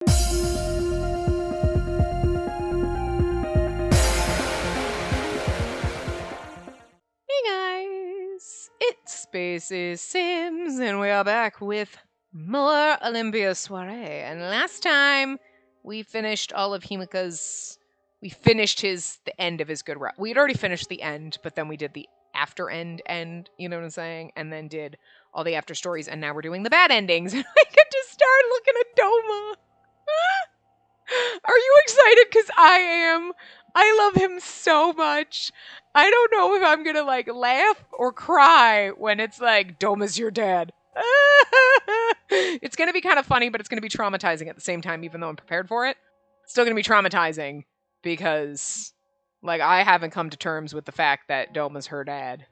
Hey guys, it's Spacey Sims, and we are back with more Olympia Soiree. And last time we finished all of Himika's. We finished the end of his good route. We had already finished the end, but then we did the after end, you know what I'm saying? And then did all the after stories, and now we're doing the bad endings. And I get to start looking at Doma. Are you excited? Because I am. I love him so much. I don't know if I'm gonna like laugh or cry when it's like Doma's your dad. It's gonna be kind of funny, but it's gonna be traumatizing at the same time, even though I'm prepared for it. It's still gonna be traumatizing because like I haven't come to terms with the fact that Doma's her dad.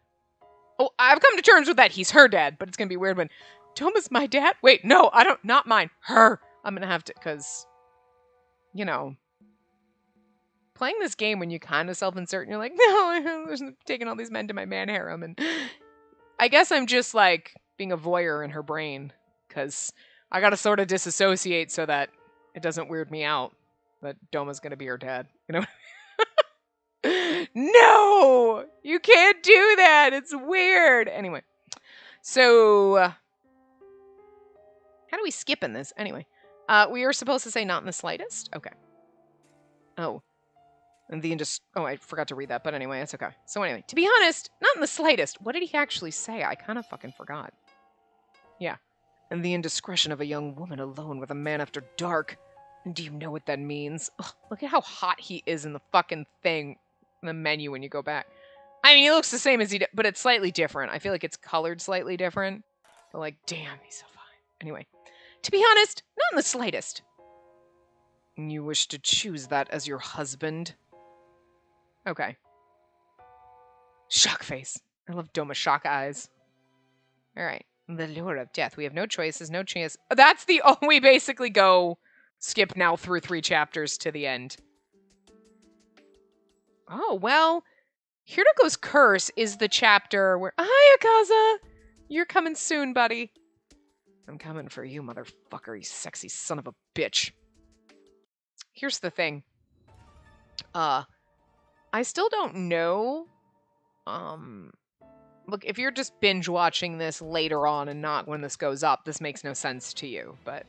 Oh, I've come to terms with that he's her dad, but it's gonna be weird when Doma's my dad. Wait, no, I don't. Not mine. Her. I'm gonna have to because you know, playing this game when you kind of self-insert and you're like, no, I'm taking all these men to my man harem. And I guess I'm just like being a voyeur in her brain because I got to sort of disassociate so that it doesn't weird me out that Doma's going to be her dad. You know? No! You can't do that! It's weird! Anyway. So, how do we skip in this? Anyway. We are supposed to say not in the slightest? Okay. Oh. And I forgot to read that, but anyway, it's okay. So anyway, to be honest, not in the slightest. What did he actually say? I kind of fucking forgot. Yeah. And the indiscretion of a young woman alone with a man after dark. Do you know what that means? Ugh, look at how hot he is in the fucking thing, in the menu when you go back. I mean, he looks the same as he did, but it's slightly different. I feel like it's colored slightly different. But like, damn, he's so fine. Anyway, to be honest, not in the slightest. You wish to choose that as your husband? Okay. Shock face. I love Doma shock eyes. Alright. The lure of death. We have no choices, no chance. That's the we basically go skip now through 3 chapters to the end. Oh, well, Heretico's Curse is the chapter where hi, Akasa! You're coming soon, buddy. I'm coming for you, motherfucker, you sexy son of a bitch. Here's the thing. I still don't know. Look, if you're just binge watching this later on and not when this goes up, this makes no sense to you. But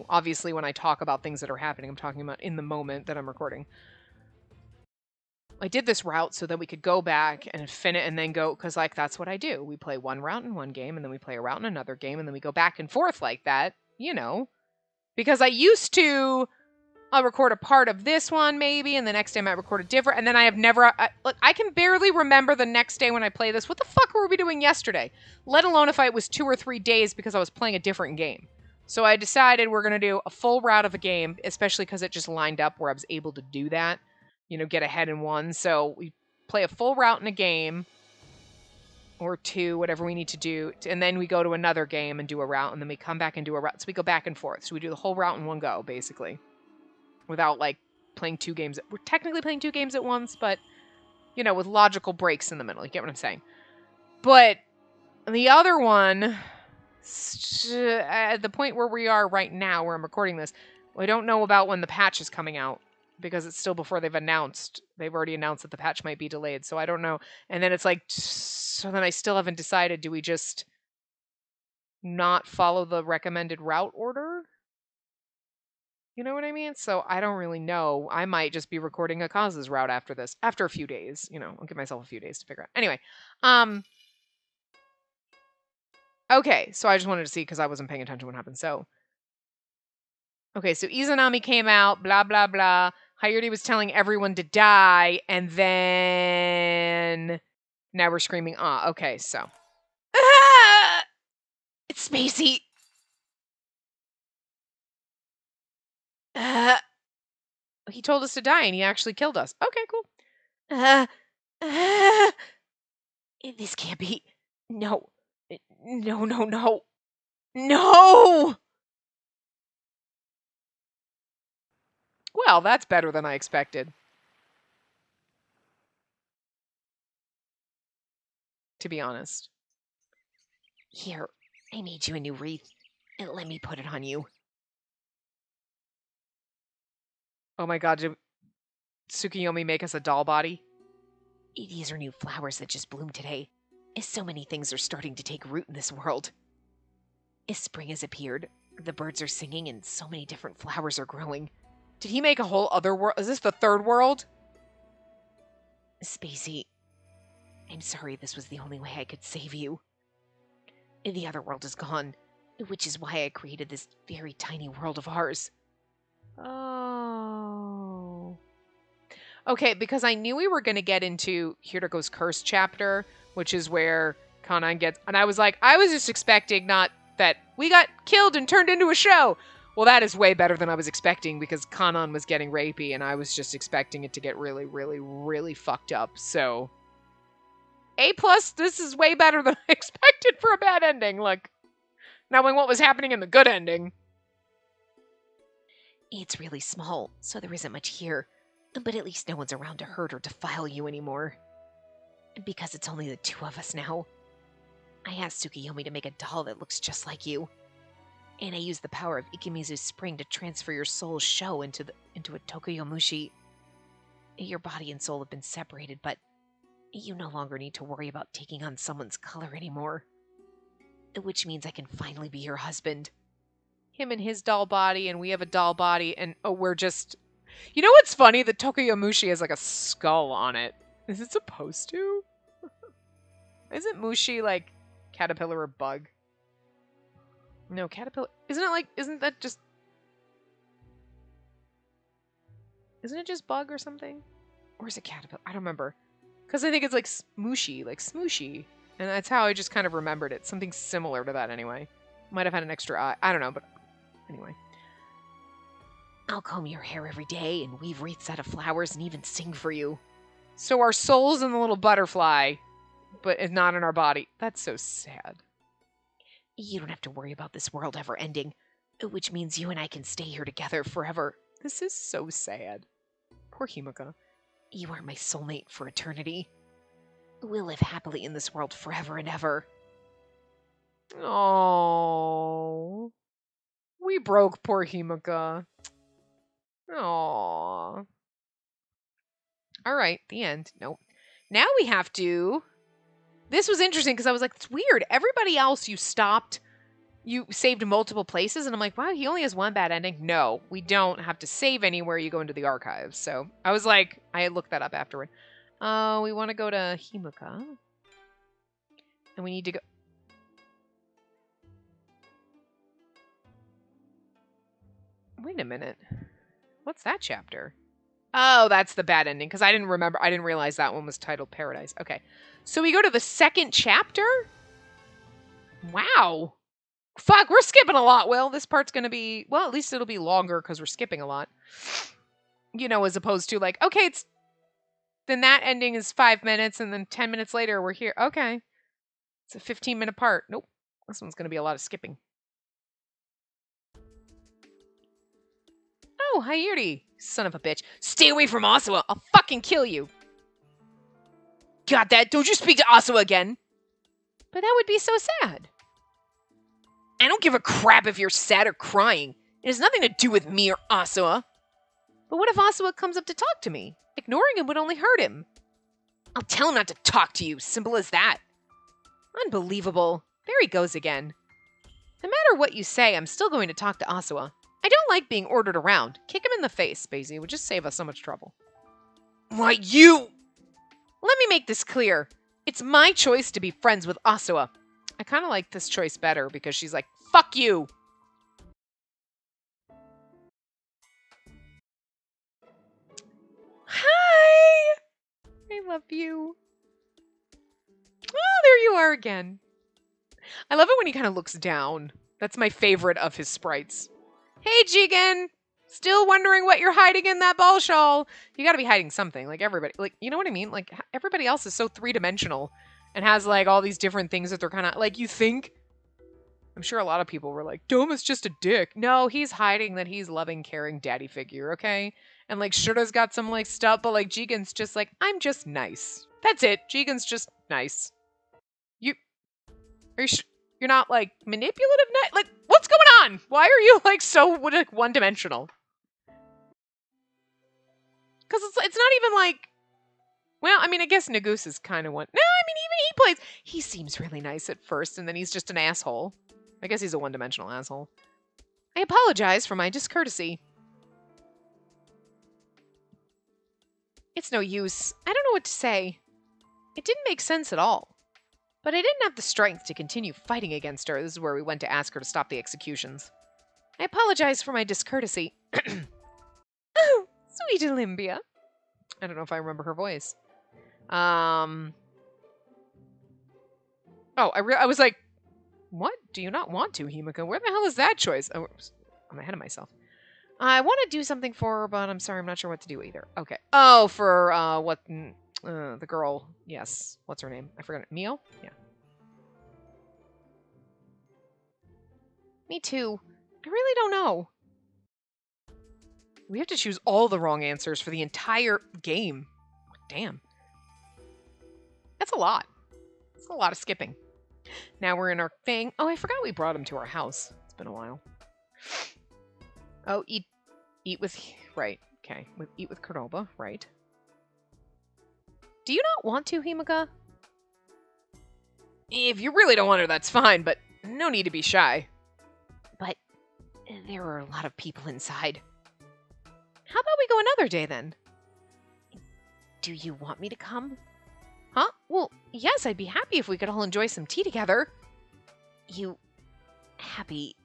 obviously, when I talk about things that are happening, I'm talking about in the moment that I'm recording. I did this route so that we could go back and finish and then go, because like that's what I do. We play one route in one game, and then we play a route in another game, and then we go back and forth like that, you know. Because I used to. I'll record a part of this one maybe, and the next day I might record a different, and then I have never, look, I can barely remember the next day when I play this. What the fuck were we doing yesterday? Let alone if it was 2 or 3 days because I was playing a different game. So I decided we're going to do a full route of a game, especially because it just lined up where I was able to do that, you know, get ahead in one. So we play a full route in a game, or 2, whatever we need to do, and then we go to another game and do a route, and then we come back and do a route. So we go back and forth. So we do the whole route in one go, basically. Without, like, playing 2 games. We're technically playing 2 games at once, but, you know, with logical breaks in the middle. You get what I'm saying? But the other one, at the point where we are right now, where I'm recording this, I don't know about when the patch is coming out, because it's still before they've announced. They've already announced that the patch might be delayed, so I don't know. And then it's like, so then I still haven't decided, do we just not follow the recommended route order? You know what I mean? So I don't really know. I might just be recording Akasa's route after this. After a few days. You know, I'll give myself a few days to figure out. Anyway. Okay, so I just wanted to see because I wasn't paying attention to what happened. So. Okay, so Izanami came out, blah, blah, blah. Hayuri was telling everyone to die, and then. Now we're screaming, ah, okay, so. Ah! It's Spacey! He told us to die, and he actually killed us. Okay, cool. This can't be. No. No, no, no. No! Well, that's better than I expected. To be honest. Here, I made you a new wreath. And let me put it on you. Oh my god, did Tsukiyomi make us a doll body? These are new flowers that just bloomed today. So many things are starting to take root in this world. Spring has appeared. The birds are singing and so many different flowers are growing. Did he make a whole other world? Is this the third world? Spacey, I'm sorry this was the only way I could save you. The other world is gone, which is why I created this very tiny world of ours. Oh. Okay, because I knew we were going to get into Heretico's Curse chapter, which is where Kanan gets... And I was like, I was just expecting not that we got killed and turned into a show. Well, that is way better than I was expecting because Kanan was getting rapey and I was just expecting it to get really, really, really fucked up. So, A+, this is way better than I expected for a bad ending. Like, knowing what was happening in the good ending. It's really small, so there isn't much here. But at least no one's around to hurt or defile you anymore. Because it's only the two of us now. I asked Tsukiyomi to make a doll that looks just like you. And I used the power of Ikimizu's spring to transfer your soul's show into a Tokuyomushi. Your body and soul have been separated, but you no longer need to worry about taking on someone's color anymore. Which means I can finally be your husband. Him and his doll body, and we have a doll body, and we're just... You know what's funny? The Tokuyomushi has like a skull on it. Is it supposed to? Isn't Mushi like caterpillar or bug? No, caterpillar. Isn't that just... Isn't it just bug or something? Or is it caterpillar? I don't remember. Because I think it's like smooshy, like smooshy. And that's how I just kind of remembered it. Something similar to that anyway. Might have had an extra eye. I don't know, but anyway. I'll comb your hair every day and weave wreaths out of flowers and even sing for you. So our soul's in the little butterfly, but it's not in our body. That's so sad. You don't have to worry about this world ever ending, which means you and I can stay here together forever. This is so sad. Poor Himika. You are my soulmate for eternity. We'll live happily in this world forever and ever. Oh, we broke poor Himika. Aww. All right, the end. Nope. Now we have to... This was interesting because I was like, it's weird. Everybody else you stopped, you saved multiple places. And I'm like, wow, he only has one bad ending. No, we don't have to save anywhere. You go into the archives. So I was like, I looked that up afterward. We want to go to Himika. And we need to go... Wait a minute. What's that chapter? Oh, that's the bad ending, because I didn't realize that one was titled Paradise. Okay. So we go to the second chapter? Wow. Fuck, we're skipping a lot, Will. This part's going to be, well, at least it'll be longer, because we're skipping a lot. You know, as opposed to like, okay, then that ending is 5 minutes, and then 10 minutes later, we're here. Okay. It's a 15-minute part. Nope. This one's going to be a lot of skipping. Oh, Hayuri. Son of a bitch. Stay away from Asawa. I'll fucking kill you. Got that? Don't you speak to Asawa again. But that would be so sad. I don't give a crap if you're sad or crying. It has nothing to do with me or Asawa. But what if Asawa comes up to talk to me? Ignoring him would only hurt him. I'll tell him not to talk to you. Simple as that. Unbelievable. There he goes again. No matter what you say, I'm still going to talk to Asawa. I don't like being ordered around. Kick him in the face, Spacey. It would just save us so much trouble. Why, you... Let me make this clear. It's my choice to be friends with Asawa. I kind of like this choice better because she's like, fuck you. Hi. I love you. Oh, there you are again. I love it when he kind of looks down. That's my favorite of his sprites. Hey, Jigen! Still wondering what you're hiding in that ball shawl. You gotta be hiding something, like everybody. Like, you know what I mean? Like, everybody else is so three-dimensional and has, like, all these different things that they're kind of, like, you think... I'm sure a lot of people were like, Doma's just a dick. No, he's hiding that he's loving, caring daddy figure, okay? And, like, Shura's got some, like, stuff, but, like, Jigen's just like, I'm just nice. That's it. Jigen's just nice. Are you You're not, like, manipulative? Like, what's going on? Why are you, like, so, like, one-dimensional? Because it's not even like... Well, I mean, I guess Nagusa's kind of one. No, I mean, even he plays... He seems really nice at first, and then he's just an asshole. I guess he's a one-dimensional asshole. I apologize for my discourtesy. It's no use. I don't know what to say. It didn't make sense at all. But I didn't have the strength to continue fighting against her. This is where we went to ask her to stop the executions. I apologize for my discourtesy. Oh, sweet Olympia. I don't know if I remember her voice. Oh, I was like, what? Do you not want to, Himika? Where the hell is that choice? Oh, I'm ahead of myself. I want to do something for her, but I'm sorry, I'm not sure what to do either. Okay. Oh, for, the girl. Yes. What's her name? I forgot. Mio? Yeah. Me too. I really don't know. We have to choose all the wrong answers for the entire game. Damn. That's a lot. That's a lot of skipping. Now we're in our thing. Oh, I forgot we brought him to our house. It's been a while. Oh, eat with... Right. Okay. Eat with Cordoba. Right. Do you not want to, Himika? If you really don't want her, that's fine, but no need to be shy. But there are a lot of people inside. How about we go another day, then? Do you want me to come? Huh? Well, yes, I'd be happy if we could all enjoy some tea together. You... happy...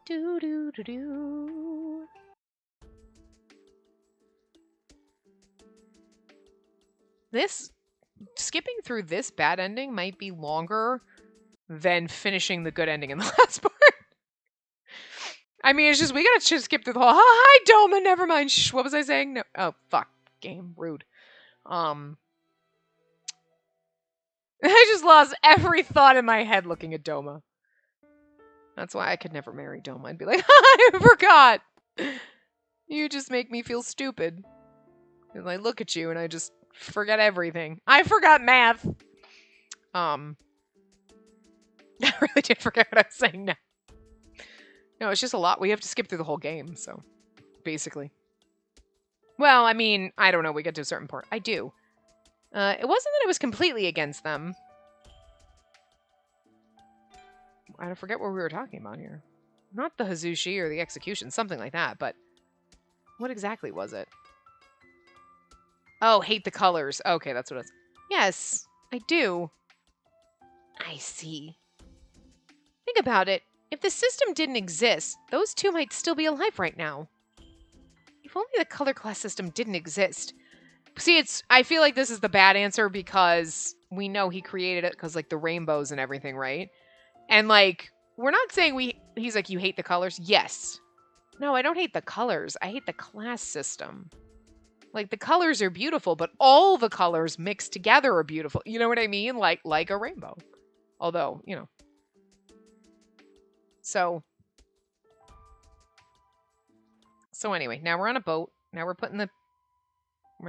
Do-do-do-do... This... Skipping through this bad ending might be longer than finishing the good ending in the last part. I mean, it's just, we gotta just skip through the whole, oh, hi, Doma, never mind, shh, what was I saying? No, oh, fuck, game, rude. I just lost every thought in my head looking at Doma. That's why I could never marry Doma. I'd be like, I forgot! You just make me feel stupid. And I look at you and I just forget everything. I forgot math! I really did forget what I was saying now. No, it's just a lot. We have to skip through the whole game, so... Basically. Well, I mean, I don't know. We get to a certain part. I do. It wasn't that I was completely against them. I forget what we were talking about here. Not the Hazushi or the execution, something like that, but... What exactly was it? Oh, hate the colors. Okay, that's what it is. Yes, I do. I see. Think about it. If the system didn't exist, those two might still be alive right now. If only the color class system didn't exist. See, I feel like this is the bad answer because we know he created it because, like, the rainbows and everything, right? And, like, we're not saying he's like, you hate the colors? Yes. No, I don't hate the colors. I hate the class system. Like, the colors are beautiful, but all the colors mixed together are beautiful. You know what I mean? Like a rainbow. Although, you know. So anyway, now we're on a boat. Now we're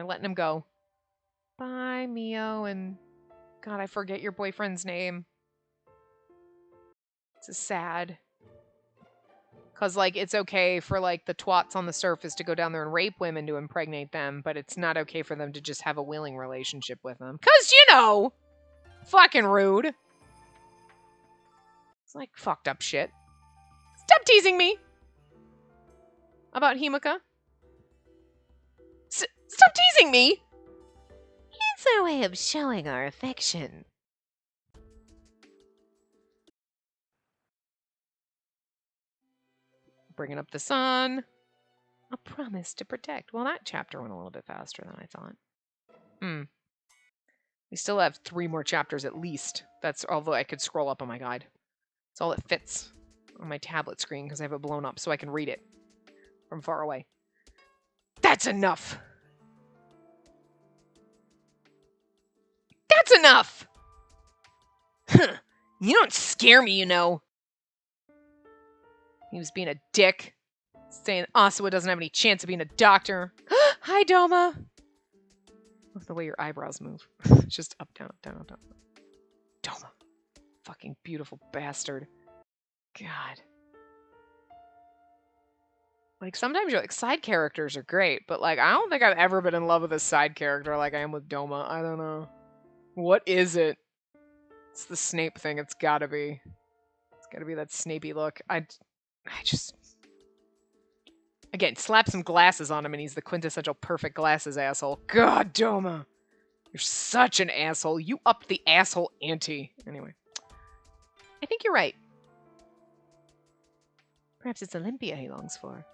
letting him go. Bye, Mio, and God, I forget your boyfriend's name. It's sad. Because, like, it's okay for, like, the twats on the surface to go down there and rape women to impregnate them, but it's not okay for them to just have a willing relationship with them. Because, you know, fucking rude. It's like fucked up shit. Stop teasing me! About Himika? Stop teasing me! It's our way of showing our affection. Bringing up the sun. A promise to protect. Well, that chapter went a little bit faster than I thought. We still have 3 more chapters at least. That's although I could scroll up on my guide. It's all that fits on my tablet screen because I have it blown up so I can read it from far away. That's enough! That's enough! You don't scare me, you know. He was being a dick. Saying Asawa doesn't have any chance of being a doctor. Hi, Doma! Love the way your eyebrows move. Just up, down, up, down, up, down. Doma. Fucking beautiful bastard. God. Like, sometimes you're like, side characters are great, but like, I don't think I've ever been in love with a side character like I am with Doma. I don't know. What is it? It's the Snape thing. It's gotta be. It's gotta be that Snapey look. I just... Again, slap some glasses on him and he's the quintessential perfect glasses asshole. God, Doma. You're such an asshole. You upped the asshole ante. Anyway. I think you're right. Perhaps it's Olympia he longs for.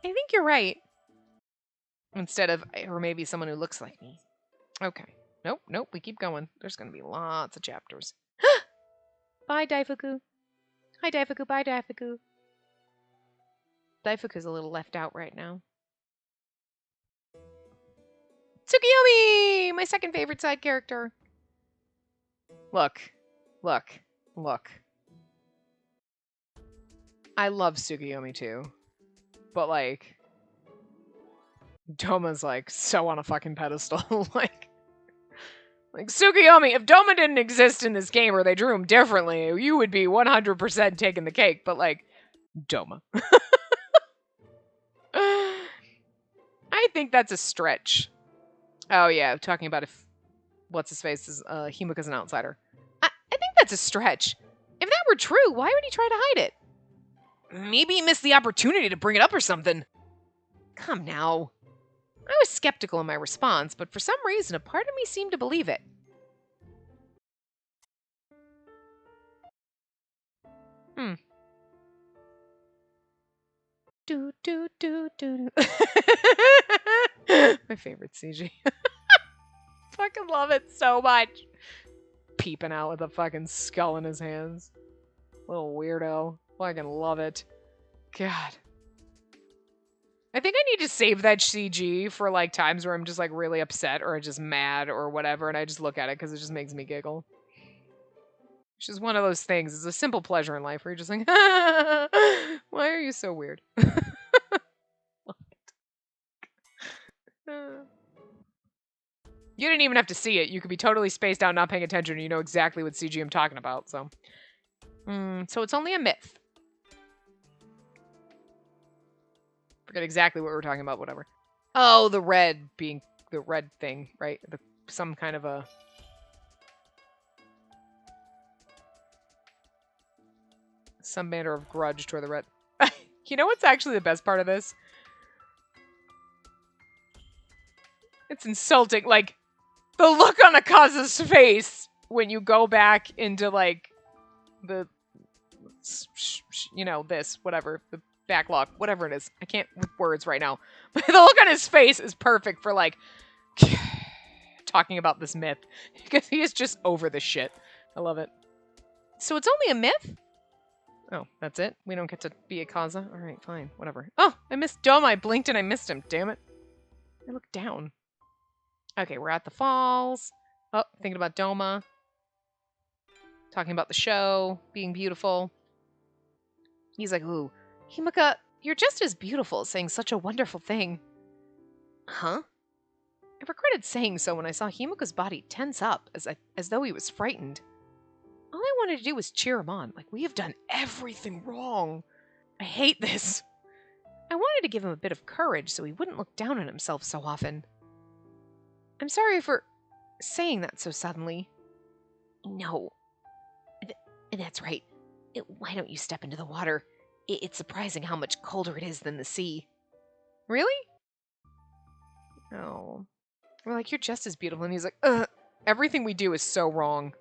I think you're right. Instead of, or maybe someone who looks like me. Okay. Nope, we keep going. There's going to be lots of chapters. Bye, Daifuku. Hi, Daifuku. Bye, Daifuku. Daifuku's a little left out right now. Tsukiyomi! My second favorite side character. Look. I love Tsukiyomi too. But like... Doma's like so on a fucking pedestal. like Tsukiyomi, if Doma didn't exist in this game or they drew him differently, you would be 100% taking the cake. But like, Doma. I think that's a stretch. Oh yeah, talking about if what's-his-face is Himika's an outsider. I think that's a stretch. If that were true, why would he try to hide it? Maybe he missed the opportunity to bring it up or something. Come now. I was skeptical in my response, but for some reason, a part of me seemed to believe it. Do. My favorite CG. Fucking love it so much. Peeping out with a fucking skull in his hands. Little weirdo. Fucking love it. God. I think I need to save that CG for like times where I'm just like really upset or just mad or whatever, and I just look at it because it just makes me giggle. It's just one of those things. It's a simple pleasure in life where you're just like, why are you so weird? You didn't even have to see it. You could be totally spaced out, not paying attention, and you know exactly what CG I'm talking about. So, so it's only a myth. Forget exactly what we were talking about. Whatever. Oh, the red being the red thing, right? Some kind of a. Some manner of grudge toward the red. You know what's actually the best part of this? It's insulting. Like, the look on Akasa's face when you go back into, like, the, you know, this, whatever, the backlog, whatever it is. I can't with words right now. But the look on his face is perfect for, like, talking about this myth. Because he is just over this shit. I love it. So it's only a myth? Oh, that's it? We don't get to be Akasa? Alright, fine. Whatever. Oh, I missed Doma. I blinked and I missed him. Damn it. I looked down. Okay, we're at the falls. Oh, thinking about Doma. Talking about the show. Being beautiful. He's like, ooh, Himika, you're just as beautiful, saying such a wonderful thing. Huh? I regretted saying so when I saw Himika's body tense up, as though he was frightened. All I wanted to do was cheer him on, like we have done everything wrong. I hate this. I wanted to give him a bit of courage so he wouldn't look down on himself so often. I'm sorry for saying that so suddenly. No. That's right. Why don't you step into the water? It's surprising how much colder it is than the sea. Really? Oh. We're like, you're just as beautiful. And he's like, ugh. Everything we do is so wrong.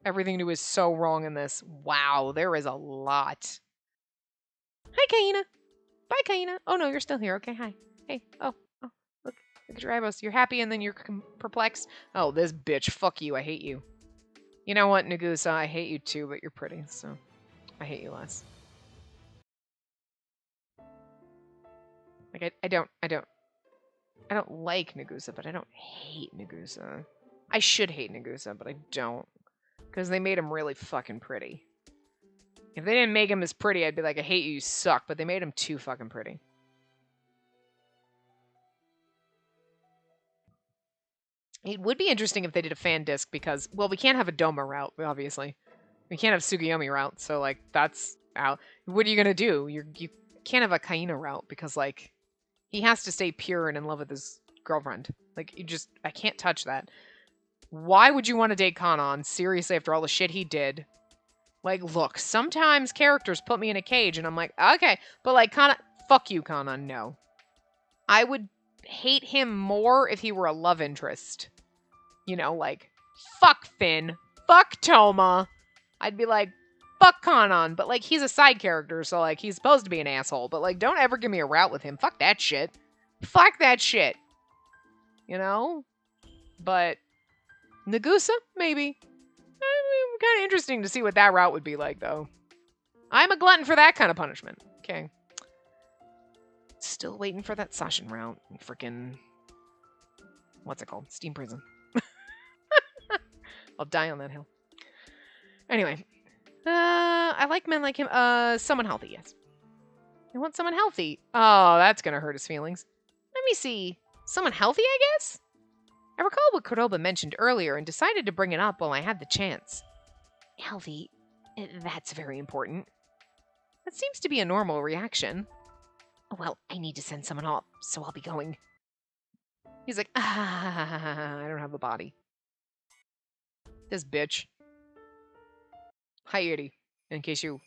Everything we do is so wrong in this. Wow, there is a lot. Hi, Kaina. Bye, Kaina. Oh, no, you're still here. Okay, hi. Hey, oh, look at your eyebrows. You're happy and then you're perplexed. Oh, this bitch. Fuck you. I hate you. You know what, Nagusa? I hate you too, but you're pretty, so I hate you less. Like, I don't like Nagusa, but I don't hate Nagusa. I should hate Nagusa, but I don't. Because they made him really fucking pretty. If they didn't make him as pretty, I'd be like, I hate you, you suck. But they made him too fucking pretty. It would be interesting if they did a fan disc because, well, we can't have a Doma route, obviously. We can't have Tsukiyomi route, so, like, that's out. What are you gonna do? You can't have a Kaina route because, like, he has to stay pure and in love with his girlfriend. Like, I can't touch that. Why would you want to date Kanan? Seriously, after all the shit he did. Like, look, sometimes characters put me in a cage and I'm like, okay. But, like, Kanan, fuck you, Kanan, no. I would hate him more if he were a love interest. You know, like, fuck Finn. Fuck Toma. I'd be like, fuck Kanan. But, like, he's a side character, so, like, he's supposed to be an asshole. But, like, don't ever give me a route with him. Fuck that shit. Fuck that shit. You know? But Nagusa? Maybe. Kind of interesting to see what that route would be like, though. I'm a glutton for that kind of punishment. Okay. Still waiting for that Sashin route. Freaking... What's it called? Steam Prison. I'll die on that hill. Anyway. I like men like him. Someone healthy, yes. I want someone healthy. Oh, that's gonna hurt his feelings. Let me see. Someone healthy, I guess? I recall what Kuroba mentioned earlier and decided to bring it up while I had the chance. Healthy. That's very important. That seems to be a normal reaction. Well, I need to send someone off, so I'll be going. He's like, I don't have a body. This bitch. Hi, Edie, in case you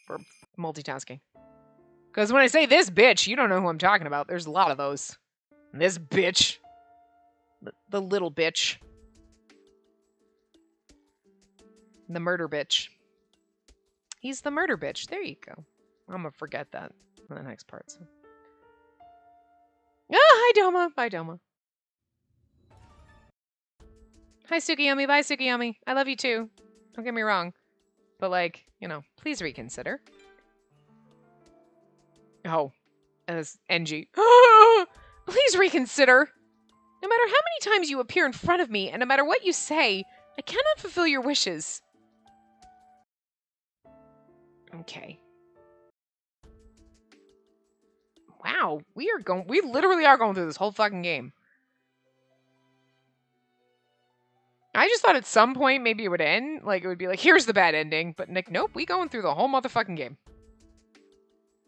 were multitasking. Because when I say this bitch, you don't know who I'm talking about. There's a lot of those. This bitch. The little bitch. The murder bitch. He's the murder bitch. There you go. I'm gonna forget that in the next part. So. Ah, hi Doma. Bye Doma. Hi Tsukiyami. Bye Tsukiyami. I love you too. Don't get me wrong. But like, you know, please reconsider. Oh. As NG. Please reconsider. No matter how many times you appear in front of me, and no matter what you say, I cannot fulfill your wishes. Okay. Wow, we literally are going through this whole fucking game. I just thought at some point maybe it would end. Like, it would be like, here's the bad ending. But, Nick, nope, we going through the whole motherfucking game.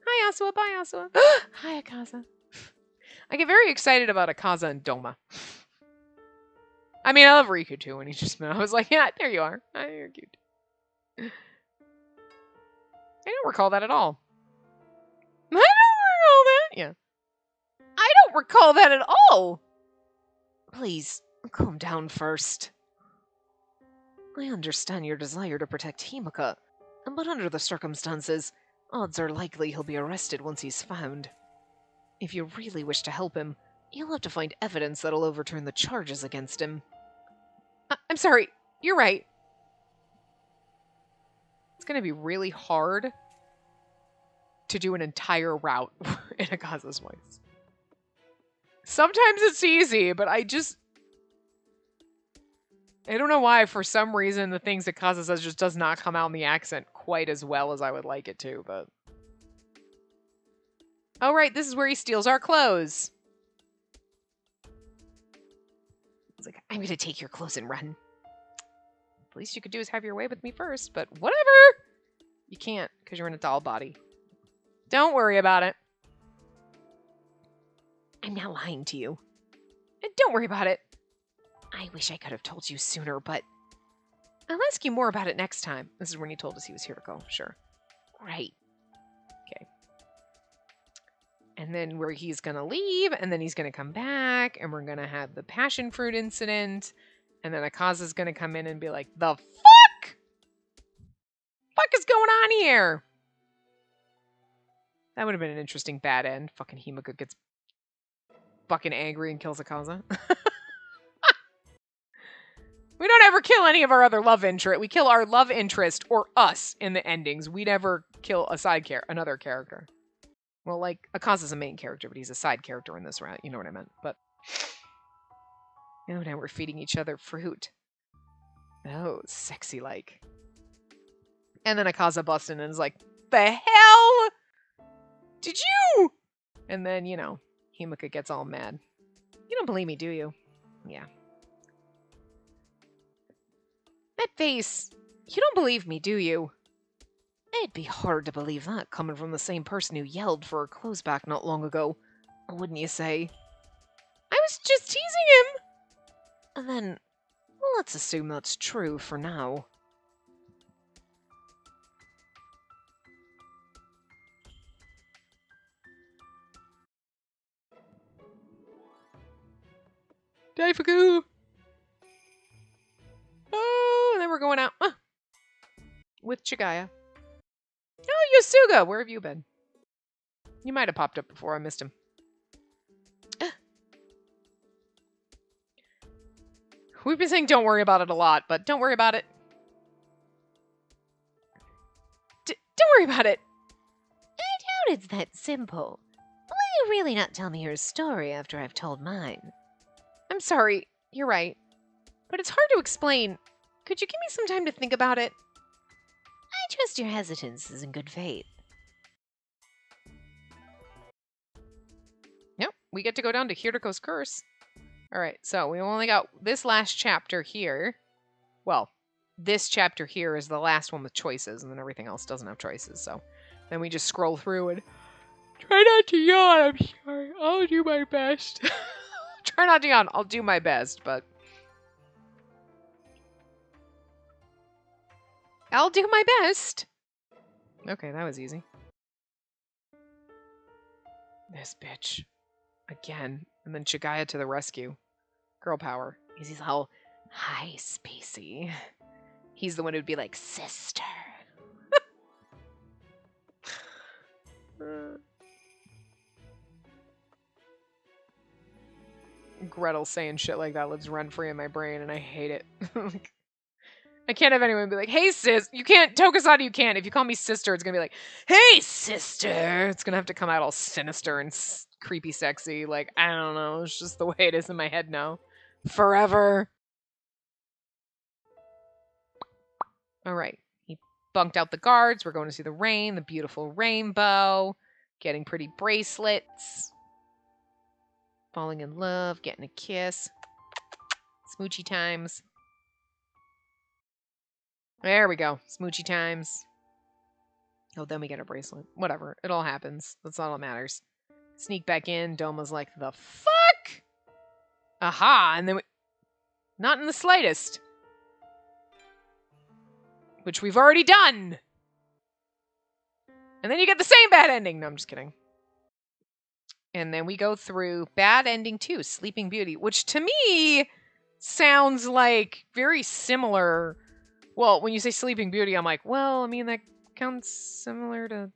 Hi, Asua. Bye, Asua. Hi, Akasa. I get very excited about Akasa and Doma. I mean, I love Riku, too, and I was like, yeah, there you are. Oh, you're cute. I don't recall that at all. I don't recall that. Yeah. I don't recall that at all. Please, calm down first. I understand your desire to protect Himika, but under the circumstances, odds are likely he'll be arrested once he's found. If you really wish to help him, you'll have to find evidence that'll overturn the charges against him. I'm sorry, you're right. It's gonna be really hard to do an entire route in Akasa's voice. Sometimes it's easy, but I don't know why, for some reason, the things that Akasa says just does not come out in the accent quite as well as I would like it to, but... Oh, right, this is where he steals our clothes. He's like, I'm gonna take your clothes and run. The least you could do is have your way with me first, but whatever! You can't, because you're in a doll body. Don't worry about it. I'm not lying to you. And don't worry about it. I wish I could have told you sooner, but I'll ask you more about it next time. This is when he told us he was Heretico, sure. Right. Okay. And then where he's gonna leave, and then he's gonna come back, and we're gonna have the passion fruit incident, and then Akasa's gonna come in and be like, the fuck? Fuck is going on here? That would have been an interesting bad end. Fucking Himika gets fucking angry and kills Akasa. We don't ever kill any of our other love interest. We kill our love interest or us in the endings. We never kill a another character. Well, like, Akasa's a main character, but he's a side character in this route. You know what I meant. But, oh, now we're feeding each other fruit. Oh, sexy like. And then Akasa busts in and is like, the hell did you? And then, you know, Himika gets all mad. You don't believe me, do you? Yeah. That face. You don't believe me, do you? It'd be hard to believe that coming from the same person who yelled for her clothes back not long ago, wouldn't you say? I was just teasing him! And then, well, let's assume that's true for now. Daifuku! Oh, and then we're going out with Chigaya. Oh, Yosuga, where have you been? You might have popped up before. I missed him. We've been saying don't worry about it a lot, but don't worry about it. Don't worry about it. I doubt it's that simple. Will you really not tell me your story after I've told mine? I'm sorry. You're right. But it's hard to explain. Could you give me some time to think about it? I trust your hesitance is in good faith. Yep, we get to go down to Heretico's curse. Alright, so we only got this last chapter here. Well, this chapter here is the last one with choices, and then everything else doesn't have choices, so then we just scroll through and try not to yawn, I'm sorry. I'll do my best. Try not to yawn. I'll do my best, but I'll do my best. Okay, that was easy. This bitch. Again. And then Chigaya to the rescue. Girl power. He's all, hi, Spacey. He's the one who'd be like, sister. Gretel saying shit like that lives rent-free in my brain, and I hate it. I can't have anyone be like, hey, sis. You can't. Tokusatsu, you can't. If you call me sister, it's gonna be like, hey, sister. It's gonna have to come out all sinister and creepy sexy. Like, I don't know. It's just the way it is in my head now. Forever. All right. He bunked out the guards. We're going to see the rain, the beautiful rainbow, getting pretty bracelets, falling in love, getting a kiss, smoochy times. There we go. Smoochy times. Oh, then we get a bracelet. Whatever. It all happens. That's all that matters. Sneak back in. Doma's like, the fuck? Aha. And then we... Not in the slightest. Which we've already done. And then you get the same bad ending. No, I'm just kidding. And then we go through bad ending 2, Sleeping Beauty, which to me sounds like very similar. Well, when you say Sleeping Beauty, I'm like, well, I mean, that sounds similar to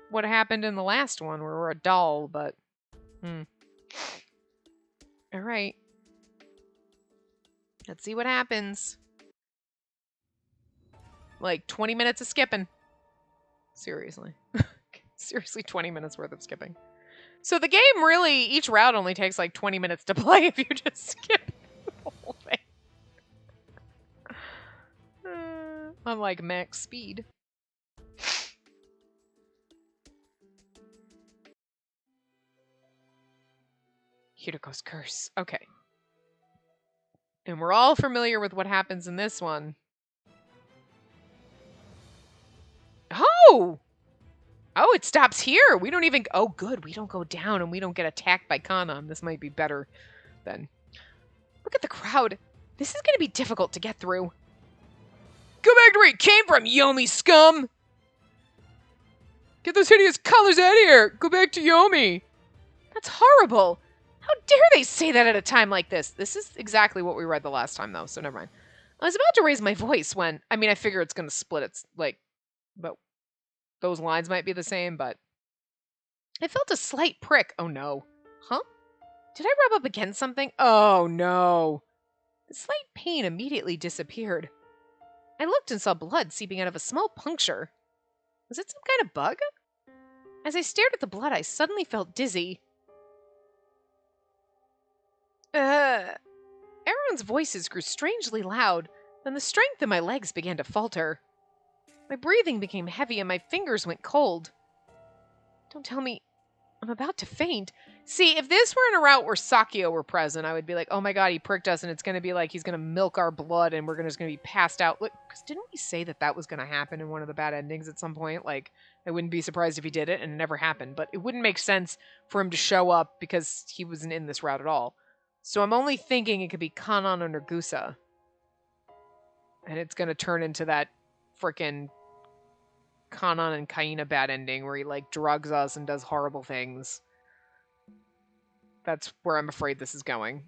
what happened in the last one where we're a doll, but... All right. Let's see what happens. Like 20 minutes of skipping. Seriously. Seriously, 20 minutes worth of skipping. So the game really, each route only takes like 20 minutes to play if you just skip the whole thing. Unlike max speed. Heretico's curse. Okay. And we're all familiar with what happens in this one. Oh! Oh, it stops here. We don't even... Oh, good. We don't go down and we don't get attacked by Kanan. This might be better then. Look at the crowd. This is going to be difficult to get through. Go back to where you came from, Yomi scum! Get those hideous colors out of here! Go back to Yomi! That's horrible! How dare they say that at a time like this? This is exactly what we read the last time, though, so never mind. I was about to raise my voice when... I mean, I figure it's going to split. It's like... But those lines might be the same, but... I felt a slight prick. Oh, no. Huh? Did I rub up against something? Oh, no. The slight pain immediately disappeared. I looked and saw blood seeping out of a small puncture. Was it some kind of bug? As I stared at the blood, I suddenly felt dizzy. Everyone's voices grew strangely loud, then the strength in my legs began to falter. My breathing became heavy and my fingers went cold. Don't tell me... I'm about to faint. See, if this were in a route where Sakio were present, I would be like, oh my god, he pricked us, and it's going to be like he's going to milk our blood, and we're just going to be passed out. Look, because didn't we say that that was going to happen in one of the bad endings at some point? Like, I wouldn't be surprised if he did it, and it never happened. But it wouldn't make sense for him to show up because he wasn't in this route at all. So I'm only thinking it could be Kanan or Nagusa. And it's going to turn into that frickin' Kanan and Kaina bad ending where he, like, drugs us and does horrible things. That's where I'm afraid this is going.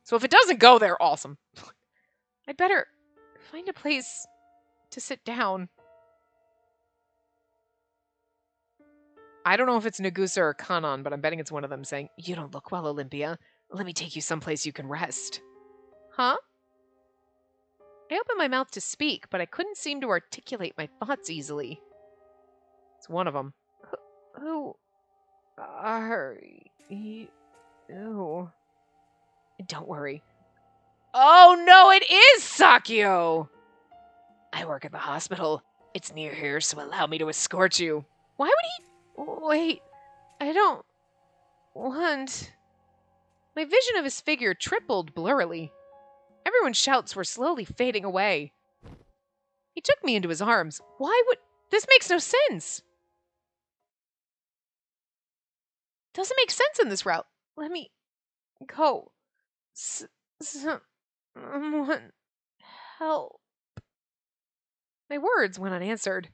So if it doesn't go there, awesome. I'd better find a place to sit down. I don't know if it's Nagusa or Kanan, but I'm betting it's one of them saying, "You don't look well, Olympia. Let me take you someplace you can rest." Huh? I opened my mouth to speak, but I couldn't seem to articulate my thoughts easily. It's one of them. Who are you? Don't worry. Oh no, it is Sakio! I work at the hospital. It's near here, so allow me to escort you. Why would he? Wait, I don't want. My vision of his figure tripled blurrily. Everyone's shouts were slowly fading away. He took me into his arms. Why would. This makes no sense! Doesn't make sense in this route. Let me go. Someone help. My words went unanswered.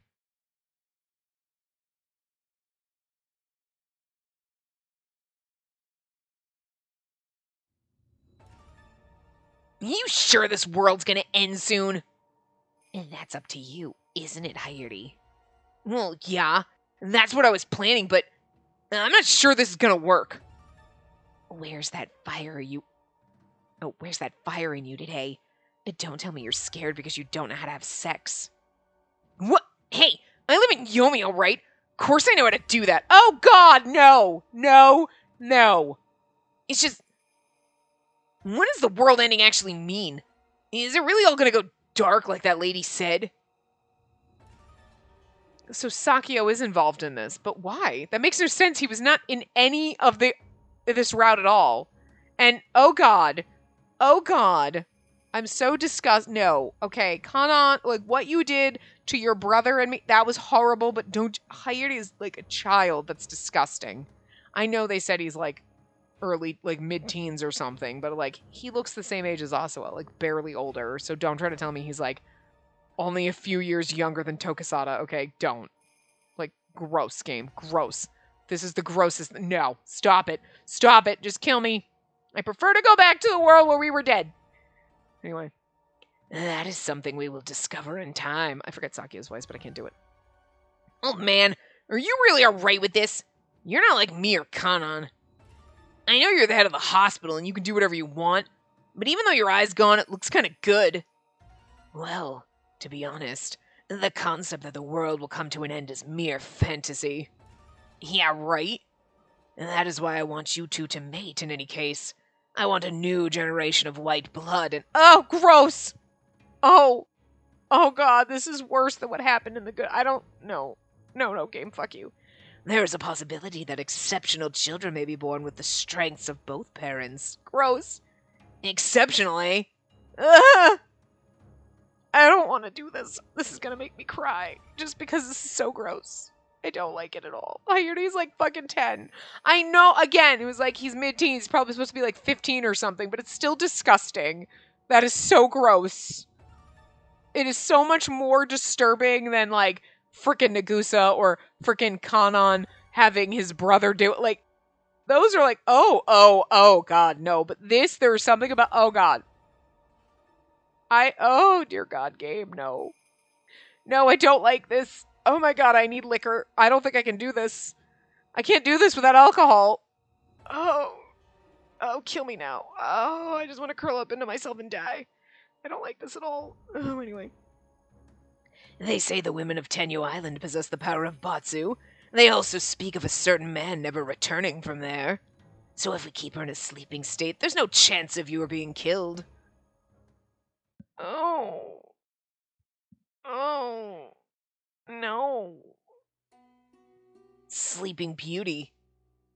You sure this world's gonna end soon? And that's up to you, isn't it, Hayuri? Well, yeah, that's what I was planning, but I'm not sure this is gonna work. Where's that fire where's that fire in you today? Don't tell me you're scared because you don't know how to have sex. What? Hey, I live in Yomi, alright? Of course I know how to do that. Oh god, no! No! No! It's just... What does the world ending actually mean? Is it really all gonna go dark like that lady said? So Sakio is involved in this, but why? That makes no sense. He was not in any of this route at all. And oh god, I'm so disgusted. No, okay, Kanan, like what you did to your brother and me, that was horrible. But don't. Hayuri is like a child. That's disgusting. I know they said he's like early, like mid-teens or something, but like he looks the same age as Asuwa, like barely older. So don't try to tell me he's like only a few years younger than Tokisada. Okay, don't. Like, gross game. Gross. This is the grossest. No. Stop it. Stop it. Just kill me. I prefer to go back to the world where we were dead. Anyway. That is something we will discover in time. I forget Sakio's voice, but I can't do it. Oh, man. Are you really alright with this? You're not like me or Kanan. I know you're the head of the hospital and you can do whatever you want, but even though your eye's gone, it looks kind of good. Well, to be honest, the concept that the world will come to an end is mere fantasy. Yeah, right? That is why I want you two to mate in any case. I want a new generation of white blood and— Oh, gross! Oh god, this is worse than what happened in the good— I don't— No, game, fuck you. There is a possibility that exceptional children may be born with the strengths of both parents. Gross. Exceptional, eh? Ugh! I don't want to do this. This is gonna make me cry. Just because this is so gross. I don't like it at all. Hayuri's like fucking 10. I know, again, it was like he's mid-teens. He's probably supposed to be like 15 or something, but it's still disgusting. That is so gross. It is so much more disturbing than like frickin' Nagusa or frickin' Kanan having his brother do it. Like, those are like, oh god, no. But this, there's something about, oh god. Oh dear god, game, no. No, I don't like this. Oh my god, I need liquor. I don't think I can do this. I can't do this without alcohol. Oh, kill me now. Oh, I just want to curl up into myself and die. I don't like this at all. Oh, anyway. They say the women of Tenyo Island possess the power of Batsu. They also speak of a certain man never returning from there. So if we keep her in a sleeping state, there's no chance of you being killed. Oh, no. Sleeping Beauty.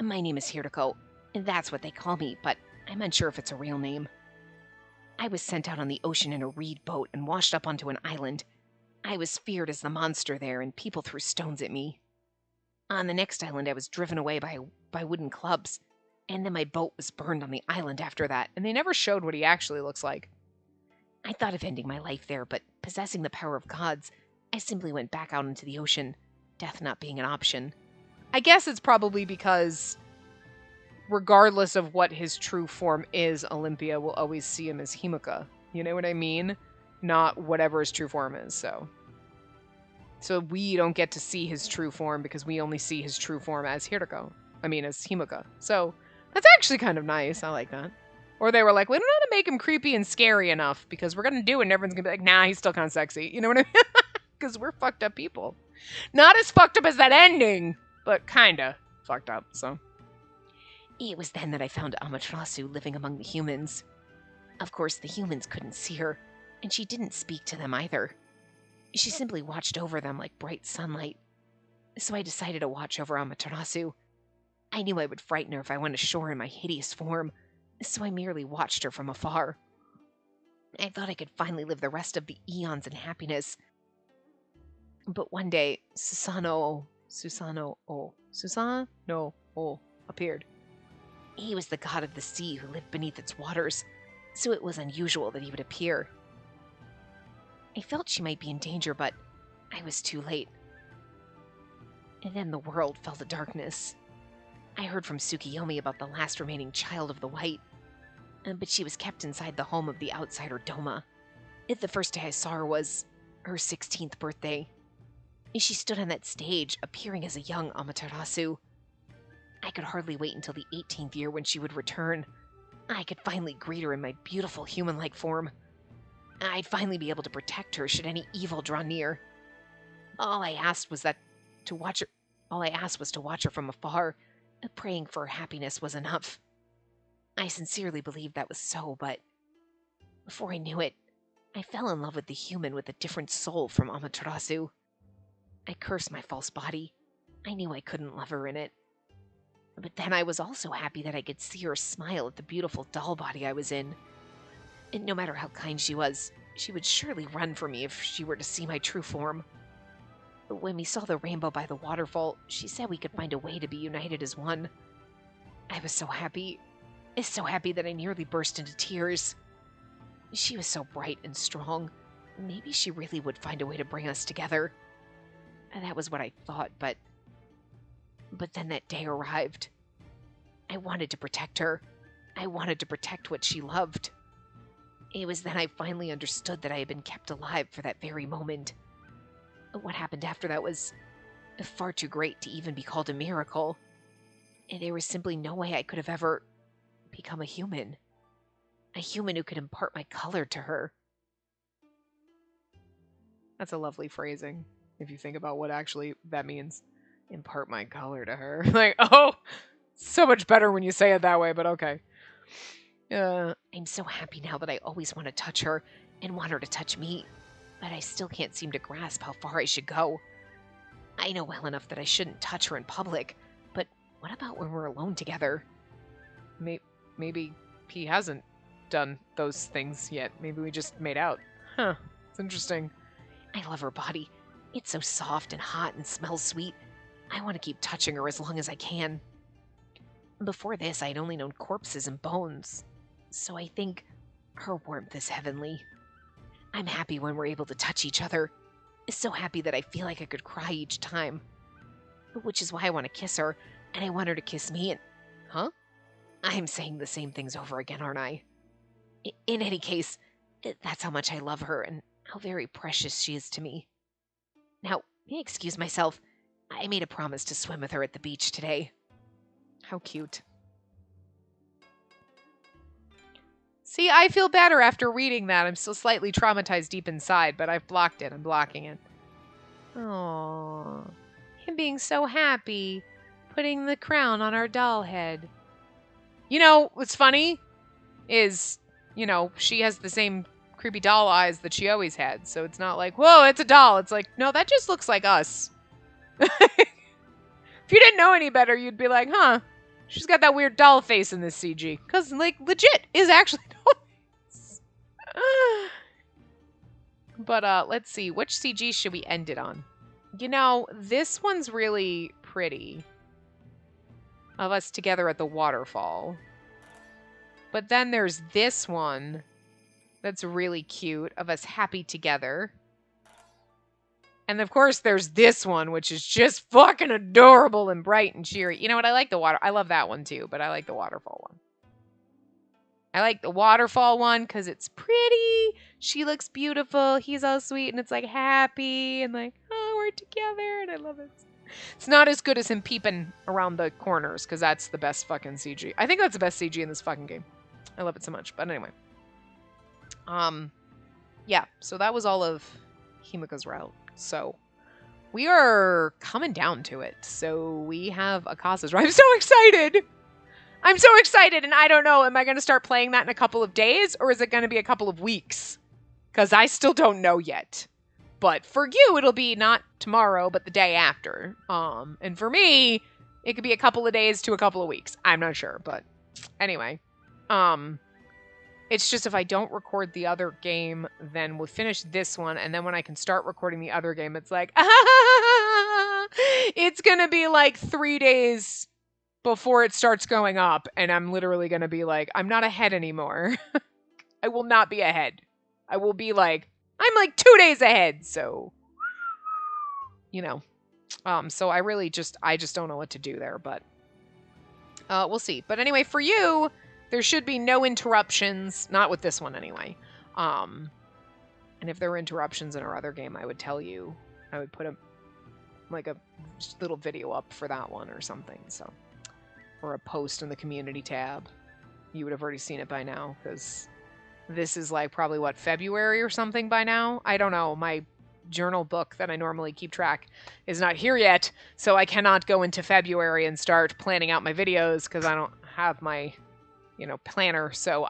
My name is Heretico. That's what they call me, but I'm unsure if it's a real name. I was sent out on the ocean in a reed boat and washed up onto an island. I was feared as the monster there, and people threw stones at me. On the next island, I was driven away by wooden clubs, and then my boat was burned on the island after that. And they never showed what he actually looks like. I thought of ending my life there, but possessing the power of gods, I simply went back out into the ocean, death not being an option. I guess it's probably because, regardless of what his true form is, Olympia will always see him as Himika. You know what I mean? Not whatever his true form is, so we don't get to see his true form because we only see his true form as Hiriko. I mean, as Himika. So that's actually kind of nice. I like that. Or they were like, we don't know how to make him creepy and scary enough because we're going to do it and everyone's going to be like, nah, he's still kind of sexy. You know what I mean? Because we're fucked up people. Not as fucked up as that ending, but kind of fucked up, so. It was then that I found Amaterasu living among the humans. Of course, the humans couldn't see her, and she didn't speak to them either. She simply watched over them like bright sunlight. So I decided to watch over Amaterasu. I knew I would frighten her if I went ashore in my hideous form, so I merely watched her from afar. I thought I could finally live the rest of the eons in happiness. But one day, Susano appeared. He was the god of the sea who lived beneath its waters, so it was unusual that he would appear. I felt she might be in danger, but I was too late. And then the world fell to darkness. I heard from Tsukiyomi about the last remaining child of the White, but she was kept inside the home of the outsider Doma. The first day I saw her was her 16th birthday. She stood on that stage, appearing as a young Amaterasu. I could hardly wait until the 18th year when she would return. I could finally greet her in my beautiful human-like form. I'd finally be able to protect her should any evil draw near. All I asked was to watch her from afar. Praying for her happiness was enough. I sincerely believed that was so, but before I knew it, I fell in love with the human with a different soul from Amaterasu. I cursed my false body. I knew I couldn't love her in it. But then I was also happy that I could see her smile at the beautiful doll body I was in. And no matter how kind she was, she would surely run for me if she were to see my true form. But when we saw the rainbow by the waterfall, she said we could find a way to be united as one. I was so happy that I nearly burst into tears. She was so bright and strong. Maybe she really would find a way to bring us together. That was what I thought, but then that day arrived. I wanted to protect her. I wanted to protect what she loved. It was then I finally understood that I had been kept alive for that very moment. What happened after that was far too great to even be called a miracle. There was simply no way I could have ever become a human. A human who could impart my color to her. That's a lovely phrasing, if you think about what actually that means. Impart my color to her. Like, oh, so much better when you say it that way, but okay. I'm so happy now that I always want to touch her and want her to touch me, but I still can't seem to grasp how far I should go. I know well enough that I shouldn't touch her in public, but what about when we're alone together? Maybe he hasn't done those things yet. Maybe we just made out. Huh, it's interesting. I love her body. It's so soft and hot and smells sweet. I want to keep touching her as long as I can. Before this, I'd only known corpses and bones, so I think her warmth is heavenly. I'm happy when we're able to touch each other. So happy that I feel like I could cry each time. Which is why I want to kiss her, and I want her to kiss me, and... Huh? I'm saying the same things over again, aren't I? In any case, that's how much I love her, and how very precious she is to me. Now, may I excuse myself? I made a promise to swim with her at the beach today. How cute. See, I feel better after reading that. I'm still slightly traumatized deep inside, but I've blocked it. I'm blocking it. Aww. Him being so happy. Putting the crown on our doll head. You know, what's funny is, she has the same creepy doll eyes that she always had. So it's not like, whoa, it's a doll. It's like, no, that just looks like us. If you didn't know any better, you'd be like, huh, She's got that weird doll face in this CG. Because, like, legit is actually doll face. But, let's see. Which CG should we end it on? You know, this one's really pretty. Of us together at the waterfall. But then there's this one that's really cute of us happy together. And of course there's this one, which is just fucking adorable and bright and cheery. You know what? I love that one too, but I like the waterfall one. I like the waterfall one because it's pretty. She looks beautiful. He's all sweet and it's like happy and like, oh, we're together and I love it. It's not as good as him peeping around the corners because that's the best fucking CG. I think that's the best CG in this fucking game. I love it so much. But anyway. Yeah, so that was all of Himika's route. So we are coming down to it. So we have Akasa's route. I'm so excited! I'm so excited, and I don't know, am I going to start playing that in a couple of days, or is it going to be a couple of weeks? Because I still don't know yet. But for you, it'll be not tomorrow, but the day after. And for me, it could be a couple of days to a couple of weeks. I'm not sure, but anyway. It's just if I don't record the other game, then we'll finish this one, and then when I can start recording the other game, it's like, it's going to be like 3 days before it starts going up, and I'm literally going to be like, I'm not ahead anymore. I will not be ahead. I will be like, I'm like 2 days ahead, so, you know. So I just don't know what to do there, but we'll see. But anyway, for you, there should be no interruptions, not with this one anyway. And if there were interruptions in our other game, I would tell you. I would put a little video up for that one or something, so. Or a post in the community tab. You would have already seen it by now, because this is like probably, what, February or something by now? I don't know. My journal book that I normally keep track is not here yet, so I cannot go into February and start planning out my videos, because I don't have my, planner. So,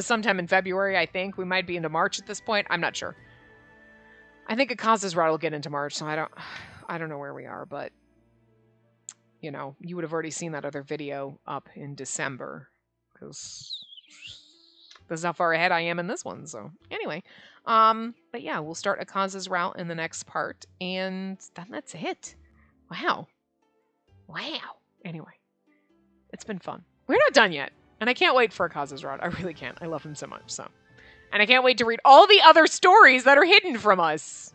sometime in February, I think. We might be into March at this point. I'm not sure. I think Akasa's route will get into March, so I don't know where we are, but you would have already seen that other video up in December, because this is how far ahead I am in this one. So anyway, but yeah, we'll start Akasa's route in the next part, and then that's it. Wow. Anyway, it's been fun. We're not done yet, and I can't wait for Akasa's route. I really can't. I love him so much. So, and I can't wait to read all the other stories that are hidden from us.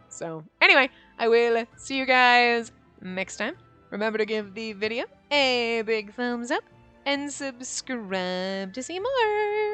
So anyway, I will see you guys next time. Remember to give the video a big thumbs up and subscribe to see more.